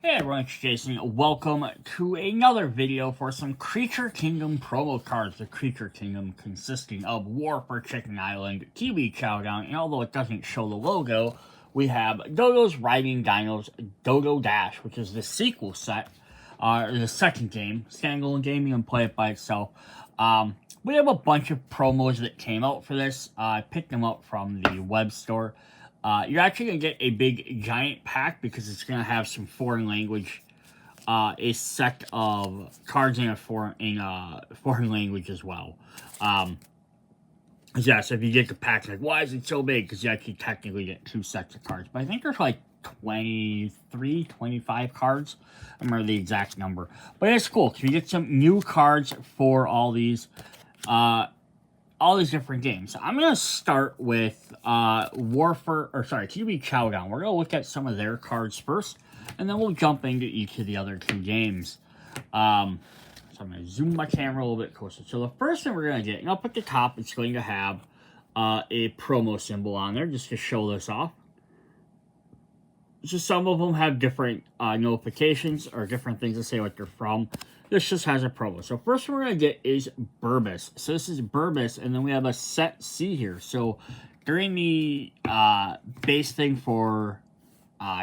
Hey everyone, it's Jason. Welcome to another video for some Creature Kingdom promo cards. The Creature Kingdom consisting of War for Chicken Island, Kiwi, Chow, and although it doesn't show the logo, we have Dodos, Riding Dinos, Dodo Dash, which is the sequel set, the second game, standalone game. You can play it by itself. We have a bunch of promos that came out for this. I picked them up from the web store. You're actually going to get a big giant pack because it's going to have some foreign language, a set of cards in a foreign language as well. Yeah, so if you get the pack, like, why is it so big? Because you actually technically get two sets of cards. But I think there's like 23, 25 cards. I don't remember the exact number. But it's cool because you get some new cards for all these different games. So I'm going to start with Kiwi Chowdown. We're going to look at some of their cards first, and then we'll jump into each of the other two games. So I'm going to zoom my camera a little bit closer. So the first thing we're going to get, and up at the top, it's going to have a promo symbol on there just to show this off. So some of them have different notifications or different things to say what they're from. This just has a promo. So first one we're going to get is Burbus. So this is Burbus, and then we have a set C here. So during the base thing for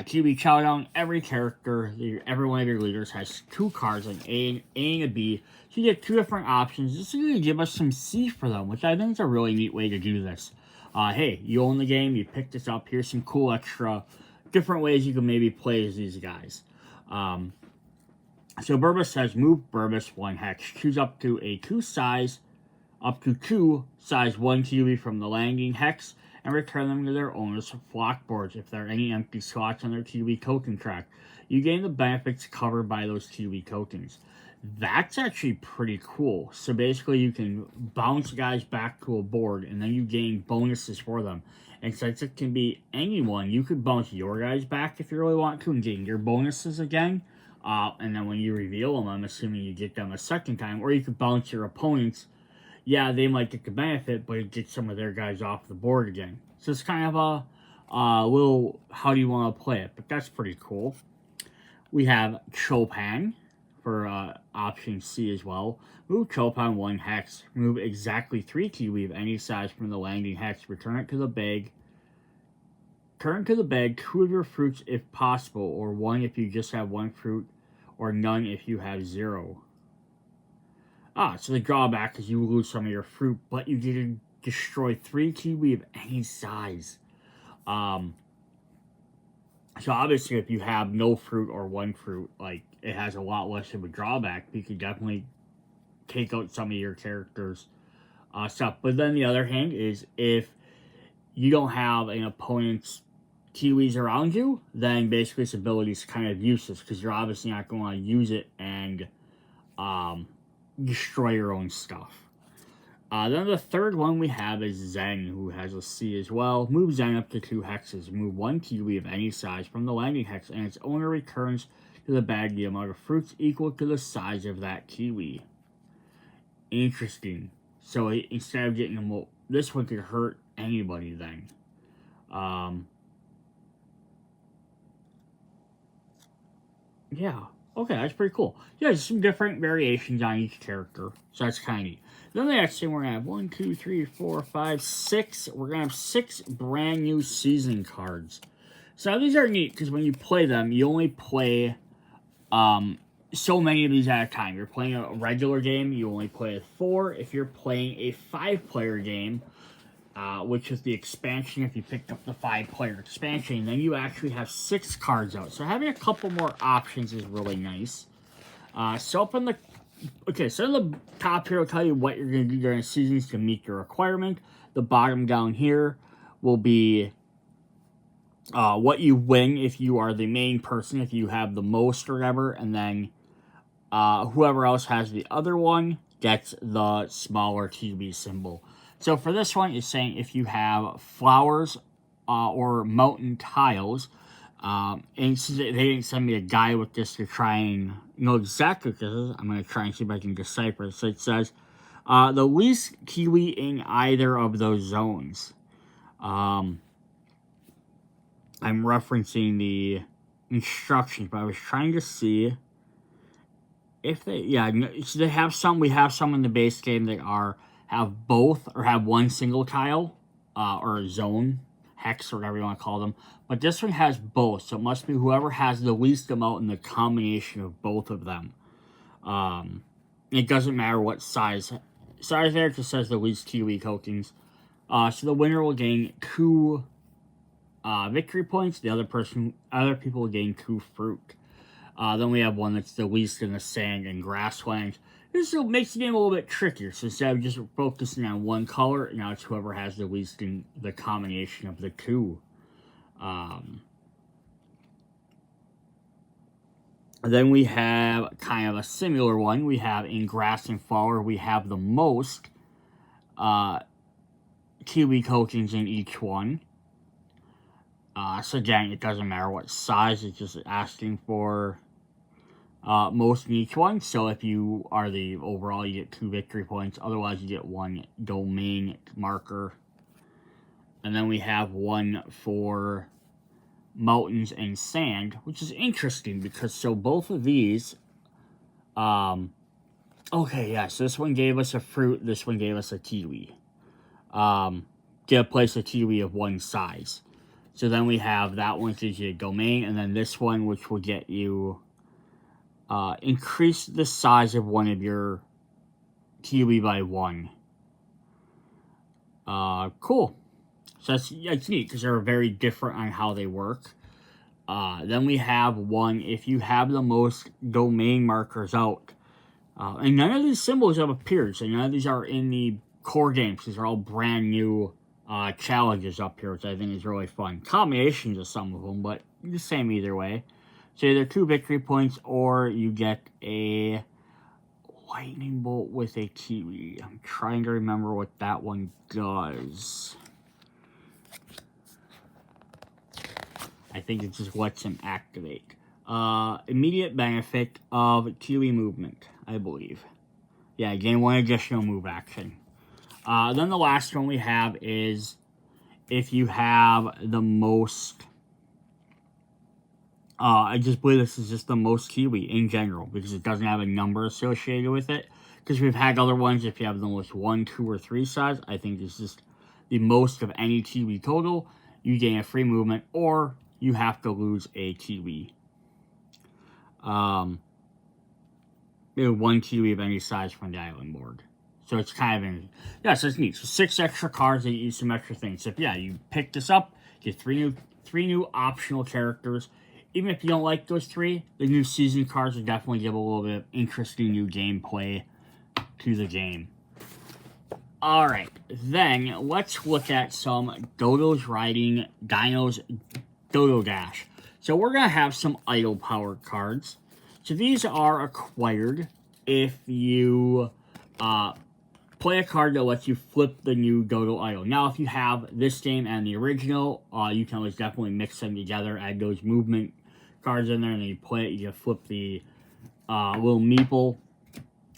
Kiwi Chowdown, every character, every one of your leaders has two cards, an A and a B. So you get two different options. This is going to give us some C for them, which I think is a really neat way to do this. Hey, you own the game, you picked this up. Here's some cool extra different ways you can maybe play as these guys. So Burbus says, move Burbus 1 hex. Choose up to 2 size 1 Kiwi from the landing hex and return them to their owner's flock boards if there are any empty slots on their Kiwi token track. You gain the benefits covered by those Kiwi tokens. That's actually pretty cool. So basically you can bounce guys back to a board and then you gain bonuses for them. And since it can be anyone, you could bounce your guys back if you really want to and gain your bonuses again. And then when you reveal them, I'm assuming you get them a second time. Or you could bounce your opponents. Yeah, they might get the benefit, but it gets some of their guys off the board again. So it's kind of a little, how do you want to play it? But that's pretty cool. We have Chow for option C as well. Move Chow 1 hex. Move exactly 3 Kiwi of any size from the landing hex. Return it to the bag. Turn to the bag 2 of your fruits if possible, or 1 if you just have 1 fruit, or none if you have 0. So the drawback is you lose some of your fruit, but you get to destroy 3 Kiwi of any size. So obviously if you have no fruit or 1 fruit, like, it has a lot less of a drawback. You can definitely take out some of your characters' stuff. But then the other hand is if you don't have an opponent's Kiwis around you, then basically this ability is kind of useless because you're obviously not going to use it and destroy your own stuff. Then the third one we have is Zen, who has a C as well. Move Zen up to 2 hexes. Move 1 Kiwi of any size from the landing hex, and its owner returns to the bag the amount of fruits equal to the size of that Kiwi. Interesting. So instead of getting them, this one could hurt anybody then. Yeah. Okay, that's pretty cool. Yeah, there's some different variations on each character. So that's kind of neat. Then the next thing we're going to have 1, 2, 3, 4, 5, 6. We're going to have 6 brand new season cards. So these are neat because when you play them, you only play so many of these at a time. You're playing a regular game, you only play with 4. If you're playing a 5-player game, which is the expansion, if you picked up the 5-player expansion, then you actually have 6 cards out. So having a couple more options is really nice. So up on the top here will tell you what you're going to do during seasons to meet your requirement. The bottom down here will be what you win if you are the main person, if you have the most or whatever, and then whoever else has the other one gets the smaller Kiwi symbol. So for this one, it's saying if you have flowers or mountain tiles, and since they didn't send me a guide with this to try and know exactly what this is, I'm going to try and see if I can decipher it. So it says, the least Kiwi in either of those zones. I'm referencing the instructions, but I was trying to see if they, yeah, so they have some, we have some in the base game that have both, or have one single tile, or zone, hex, or whatever you want to call them, but this one has both, so it must be whoever has the least amount in the combination of both of them. It doesn't matter what size there, it just says the least Kiwi tokens. So the winner will gain 2 victory points, the other people will gain 2 fruit. Then we have one that's the least in the sand and grasslands. This makes the game a little bit trickier. So instead of just focusing on one color, now it's whoever has the least in the combination of the 2. Then we have kind of a similar one. We have in grass and flower, we have the most Kiwi tokens in each one. So again, it doesn't matter what size, it's just asking for most in each one. So if you are the overall, you get 2 victory points. Otherwise, you get 1 domain marker. And then we have one for mountains and sand, which is interesting because so both of these, okay, yeah, so this one gave us a fruit, this one gave us a kiwi. Get a place a kiwi of one size. So then we have that one gives you a domain, and then this one, which will get you increase the size of one of your kiwi by 1. Cool. So that's neat because they're very different on how they work. Then we have one, if you have the most domain markers out, and none of these symbols have appeared, so none of these are in the core games. These are all brand new challenges up here, which I think is really fun. Combinations of some of them, but the same either way. So either 2 victory points, or you get a lightning bolt with a kiwi. I'm trying to remember what that one does. I think it just lets him activate. Immediate benefit of Kiwi movement, I believe. Yeah, gain 1 additional move action. Then the last one we have is if you have the most... I just believe this is just the most Kiwi in general, because it doesn't have a number associated with it. Because we've had other ones, if you have the most 1, 2, or 3 size, I think it's just the most of any Kiwi total. You gain a free movement, or you have to lose a Kiwi. 1 Kiwi of any size from the island board. So it's kind of, yeah, so it's neat. So 6 extra cards that use some extra things. So yeah, you pick this up, get 3 new optional characters. Even if you don't like those 3, the new season cards will definitely give a little bit of interesting new gameplay to the game. Alright, then let's look at some Dodos riding Dinos Dodo Dash. So we're going to have some idle power cards. So these are acquired if you play a card that lets you flip the new Dodo idle. Now, if you have this game and the original, you can always definitely mix them together, add those movement cards in there, and then you play it, you flip the little meeple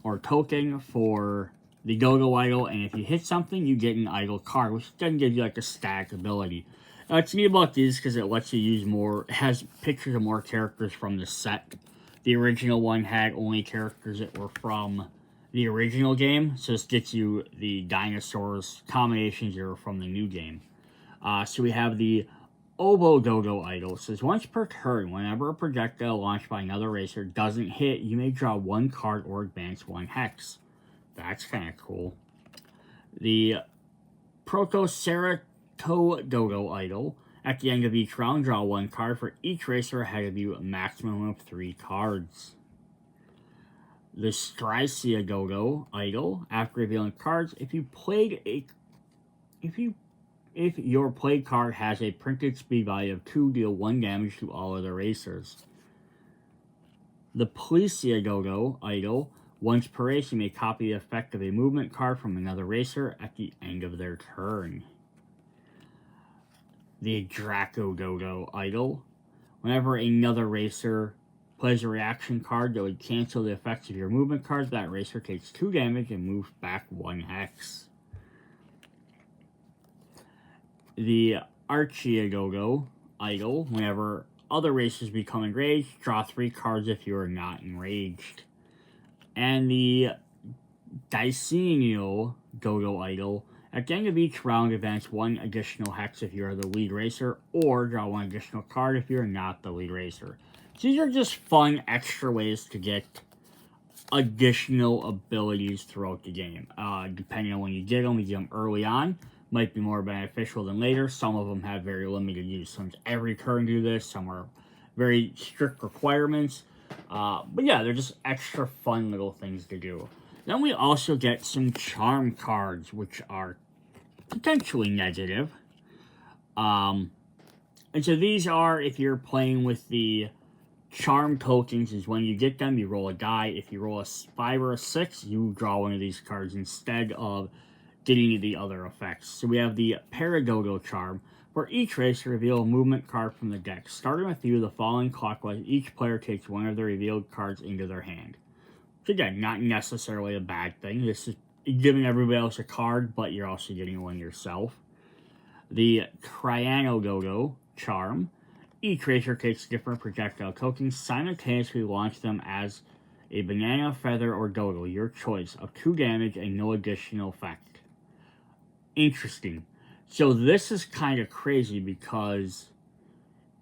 or token for the Dodo idle, and if you hit something, you get an idle card, which doesn't give you like a static ability. What's neat about these because it lets you use more, it has pictures of more characters from the set. The original one had only characters that were from the original game, so this gets you the dinosaurs combinations that are from the new game. So we have the Obo Dodo idle. It says once per turn, whenever a projectile launched by another racer doesn't hit, you may draw 1 card or advance 1 hex. That's kind of cool. The Protoceratododo idle. At the end of each round, draw 1 card for each racer ahead of you, a maximum of 3 cards. The Striciadodo idle. After revealing cards, if your played card has a printed speed value of 2, deal 1 damage to all other racers. The Plesiadodo idle. Once per race, you may copy the effect of a movement card from another racer at the end of their turn. The Dracododo idle. Whenever another racer plays a reaction card that would cancel the effects of your movement cards, that racer takes 2 damage and moves back 1 hex. The Archiagogo idle. Whenever other racers become enraged, draw 3 cards if you are not enraged. And the Dicino Dodo Idol. At the end of each round, advance 1 additional hex if you are the lead racer, or draw 1 additional card if you are not the lead racer. So these are just fun extra ways to get additional abilities throughout the game. Depending on when you get them early on, might be more beneficial than later. Some of them have very limited use. Some every turn do this, some are very strict requirements. But yeah, they're just extra fun little things to do. Then we also get some charm cards, which are potentially negative. And so these are, if you're playing with the charm tokens, is when you get them, you roll a die. If you roll a 5 or a 6, you draw one of these cards instead of getting the other effects. So we have the Paradodo charm. For each racer, reveal a movement card from the deck. Starting with you, the following clockwise, each player takes one of the revealed cards into their hand. So again, not necessarily a bad thing. This is giving everybody else a card, but you're also getting one yourself. The Cryanododo charm. Each racer takes different projectile tokens, simultaneously launch them as a banana, feather, or dodo, your choice, of 2 damage and no additional effect. Interesting. So this is kind of crazy because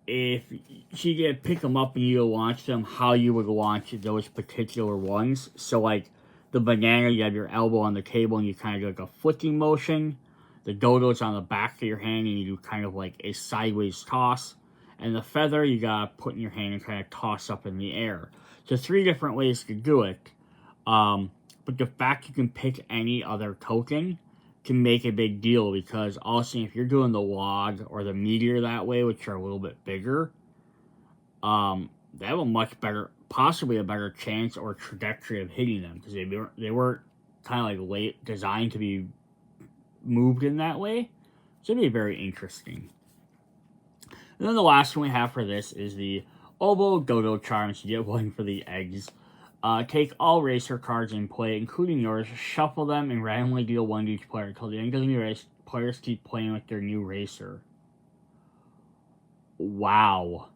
if you pick them up and you launch them, how you would launch those particular ones. So like the banana, you have your elbow on the table and you kind of do like a flicking motion. The dodo's on the back of your hand and you do kind of like a sideways toss. And the feather, you gotta put in your hand and kind of toss up in the air. So 3 different ways to do it. But the fact you can pick any other token can make a big deal, because also if you're doing the log or the meteor that way, which are a little bit bigger, they have a much better, possibly a better chance or trajectory of hitting them, because they weren't kind of like designed to be moved in that way. So it'd be very interesting. And then the last one we have for this is the Obo Dodo charms. You get one for the eggs. Take all racer cards in play, including yours, shuffle them, and randomly deal 1 to each player. Until the end of the race, players keep playing with their new racer. Wow.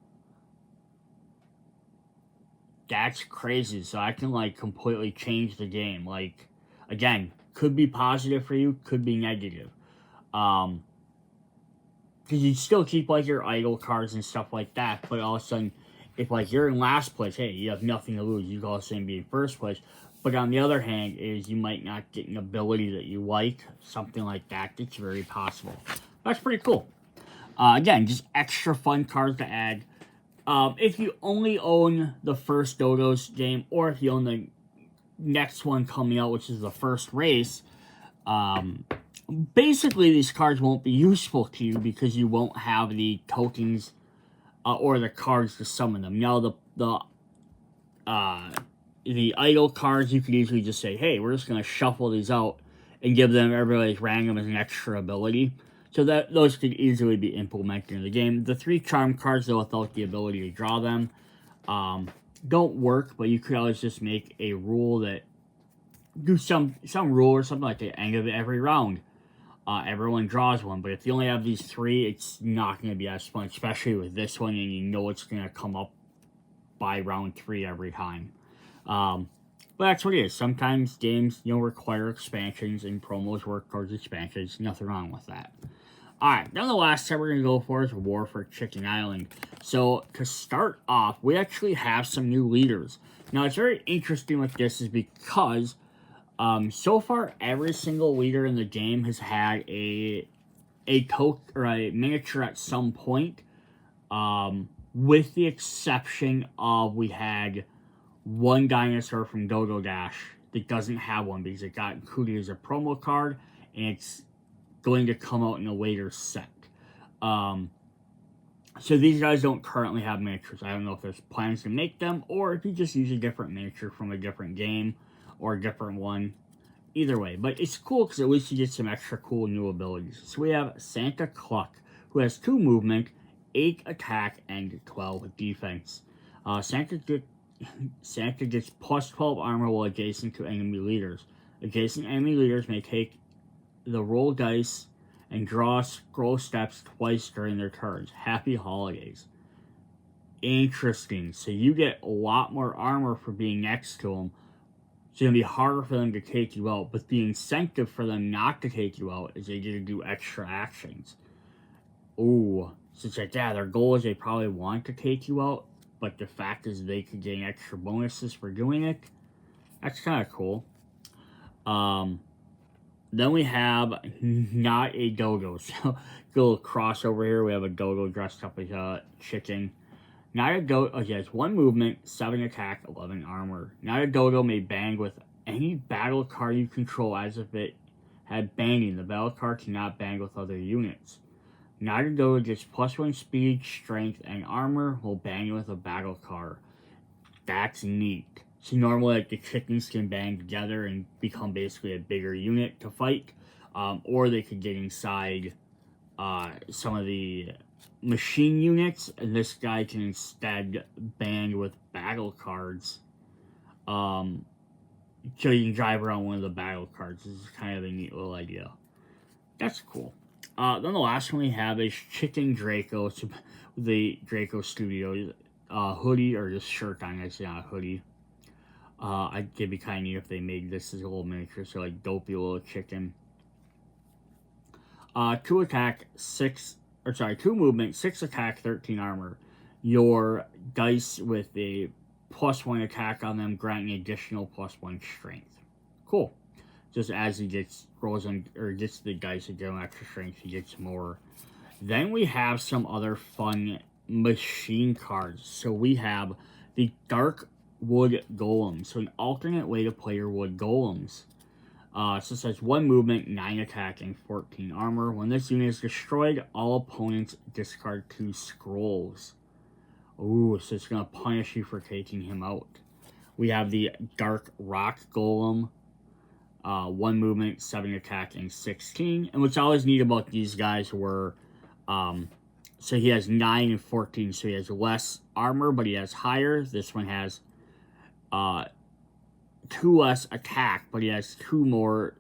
That's crazy. So I can, like, completely change the game. Like, again, could be positive for you, could be negative. Because you still keep, like, your idle cards and stuff like that, but all of a sudden, if, like, you're in last place, hey, you have nothing to lose. You can all of a sudden be in first place. But on the other hand, is you might not get an ability that you like. Something like that. It's very possible. That's pretty cool. Again, just extra fun cards to add. If you only own the first Dodos game, or if you own the next one coming out, which is the first race, basically these cards won't be useful to you because you won't have the tokens or the cards to summon them. Now, the idle cards, you could easily just say, hey, we're just going to shuffle these out and give them everybody's random as an extra ability. So that those could easily be implemented in the game. The 3 charm cards, though, without the ability to draw them, don't work, but you could always just make a rule that do some rule or something like the end of every round. Everyone draws one, but if you only have these 3, it's not going to be as fun, especially with this one, and you know it's going to come up by round 3 every time. But that's what it is. Sometimes games, require expansions, and promos work towards expansions. Nothing wrong with that. Alright, now the last set we're going to go for is War for Chicken Island. So, to start off, we actually have some new leaders. Now, it's very interesting with this is because so far, every single leader in the game has had a token or a miniature at some point, with the exception of we had one dinosaur from Dodo Dash that doesn't have one because it got included as a promo card, and it's going to come out in a later set. So these guys don't currently have miniatures. I don't know if there's plans to make them, or if you just use a different miniature from a different game, or a different one. Either way, but it's cool because at least you get some extra cool new abilities. So we have Santa Cluck, who has 2 movement, 8 attack, and 12 defense. Santa gets plus 12 armor while adjacent to enemy leaders. Adjacent enemy leaders may take the roll dice and draw scroll steps twice during their turns. Happy holidays. Interesting. So you get a lot more armor for being next to them. It's going to be harder for them to take you out. But the incentive for them not to take you out is they get to do extra actions. Ooh. So it's like, yeah, their goal is they probably want to take you out. But the fact is they could get extra bonuses for doing it. That's kind of cool. Then we have not a Dodo. So, a little crossover here. We have a Dodo dressed up as a chicken. Not a Dodo. Okay, it's 1 movement, 7 attack, 11 armor. Not a Dodo may bang with any battle card you control as if it had banging. The battle card cannot bang with other units. Not a Dodo gets +1 speed, strength, and armor while banging with a battle card. That's neat. So normally, like, the chickens can bang together and become basically a bigger unit to fight, or they could get inside some of the machine units, and this guy can instead bang with battle cards. So you can drive around one of the battle cards. This is kind of a neat little idea. That's cool. Then the last one we have is Chicken Draco. It's the Draco Studios hoodie, or just shirt on. It's not a hoodie. It'd be kind of neat if they made this as a little miniature, so like dopey little chicken. 2 attack, 2 movement, 6 attack, 13 armor. Your dice with a +1 attack on them, granting additional +1 strength. Cool. Just as he gets gets the dice to get extra strength, he gets more. Then we have some other fun machine cards. So we have the Dark Wood Golem. So an alternate way to play your wood golems. So it says 1 movement, 9 attack, and 14 armor. When this unit is destroyed, all opponents discard 2 scrolls. Ooh, so it's going to punish you for taking him out. We have the Dark Rock Golem. 1 movement, 7 attack, and 16. And what's always neat about these guys were, so he has 9 and 14, so he has less armor, but he has higher. This one has 2 less attack, but he has 2 more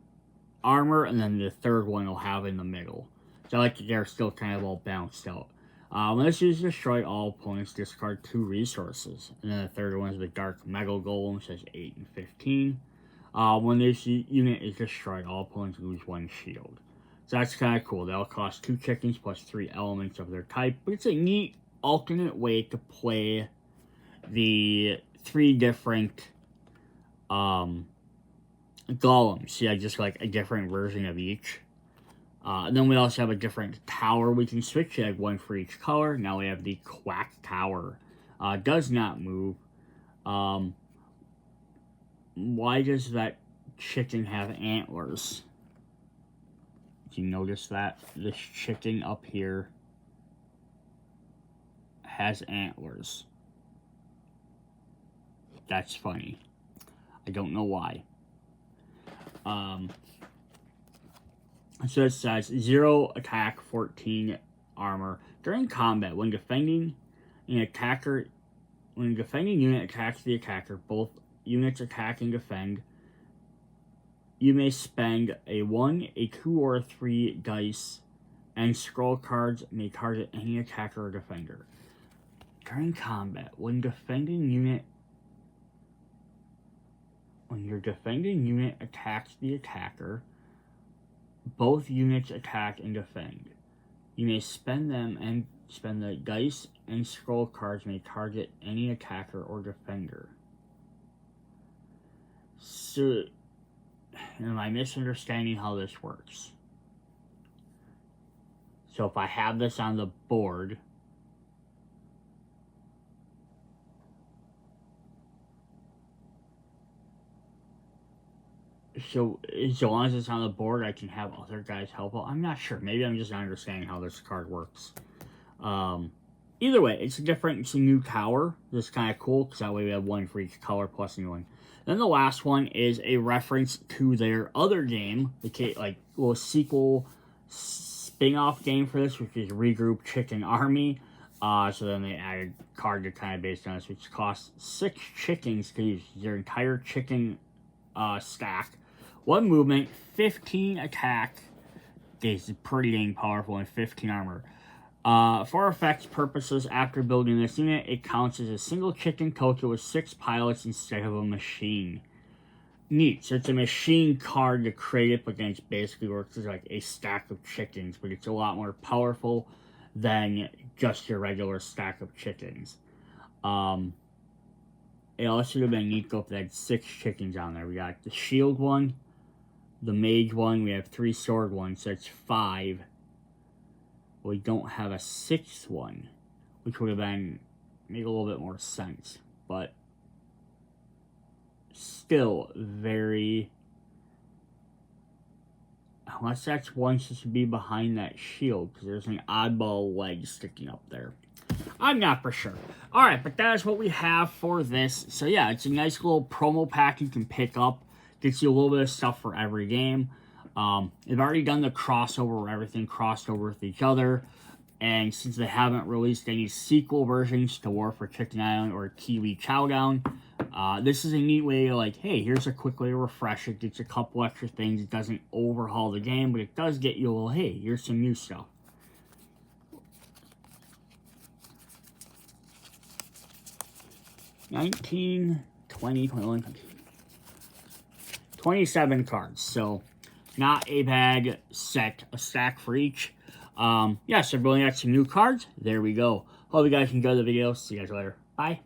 armor, and then the third one will have in the middle. So I like that they're still kind of all balanced out. When this is destroyed, all opponents discard 2 resources. And then the third one is the Dark Metal Golem, says 8 and 15. When this unit is destroyed, all opponents lose 1 shield. So that's kind of cool. They'll cost 2 chickens plus 3 elements of their type. But it's a neat alternate way to play the 3 different golems. Yeah, just like a different version of each. And then we also have a different tower we can switch. You have 1 for each color. Now we have the Quack Tower. Does not move. Why does that chicken have antlers? Do you notice that? This chicken up here has antlers. That's funny. I don't know why. So it says 0 attack, 14 armor. During combat, when defending unit attacks the attacker, both units attack and defend, you may spend a 1, a 2, or a 3 dice, and scroll cards may target any attacker or defender. During combat, when your defending unit attacks the attacker, both units attack and defend. You may spend them and spend the dice, and scroll cards may target any attacker or defender. So, am I misunderstanding how this works? So if I have this on the board, so long as it's on the board, I can have other guys help out. I'm not sure. Maybe I'm just not understanding how this card works. Either way, it's a new tower. This is kind of cool, because that way we have 1 for each color plus a new one. Then the last one is a reference to their other game, like little sequel spin-off game for this, which is Regroup Chicken Army. So then they added a card that's kind of based on this, which costs 6 chickens to use your entire chicken stack. 1 movement, 15 attack. This is pretty dang powerful, and 15 armor. For effects purposes, after building this unit, it counts as a single chicken token with 6 pilots instead of a machine. Neat. So it's a machine card to create it, but then it basically works as like a stack of chickens, but it's a lot more powerful than just your regular stack of chickens. It also would have been neat if they had 6 chickens on there. We got the shield one, the mage one, we have 3 sword ones, so it's 5. We don't have a 6th one, which would have been made a little bit more sense, but still very, unless that's one supposed to be behind that shield, because there's an oddball leg sticking up there. I'm not for sure. Alright, but that is what we have for this. So yeah, it's a nice little promo pack you can pick up. Gets you a little bit of stuff for every game. They've already done the crossover where everything crossed over with each other. And since they haven't released any sequel versions to War for Chicken Island or Kiwi Chowdown, this is a neat way to like, hey, here's a quick way to refresh it. Gets a couple extra things. It doesn't overhaul the game, but it does get you a little, hey, here's some new stuff. $19, $20, $21, $27 cards. So not a bad set, a stack for each. Yes, everyone got some new cards. There we go. Hope you guys enjoyed the video. See you guys later. Bye.